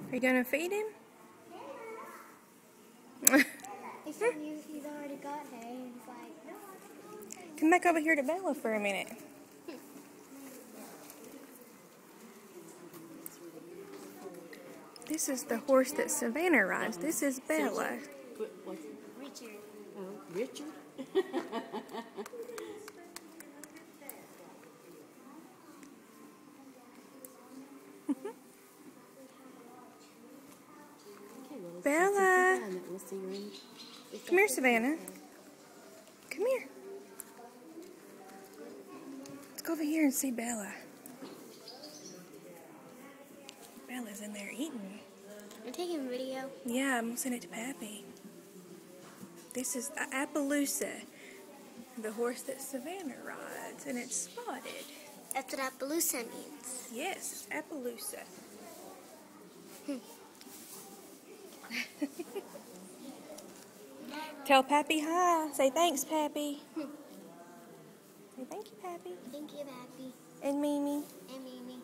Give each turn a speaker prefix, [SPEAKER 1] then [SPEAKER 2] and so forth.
[SPEAKER 1] Are you gonna feed him?
[SPEAKER 2] He's already got hay, and he's like, no.
[SPEAKER 1] Come back over here to Bella for a minute. This is the horse that Savannah rides. This is Bella.
[SPEAKER 2] Richard.
[SPEAKER 3] Oh, Richard?
[SPEAKER 1] Bella. Come here, Savannah. Come here. Let's go over here and see Bella. Bella's in there eating.
[SPEAKER 2] You're taking a video?
[SPEAKER 1] Yeah, I'm going to send it to Pappy. This is Appaloosa, the horse that Savannah rides, and it's spotted.
[SPEAKER 2] That's what Appaloosa means.
[SPEAKER 1] Yes, it's Appaloosa. Tell Pappy hi. Say thanks, Pappy. Say thank you, Pappy.
[SPEAKER 2] Thank you, Pappy.
[SPEAKER 1] And Mimi.
[SPEAKER 2] And Mimi.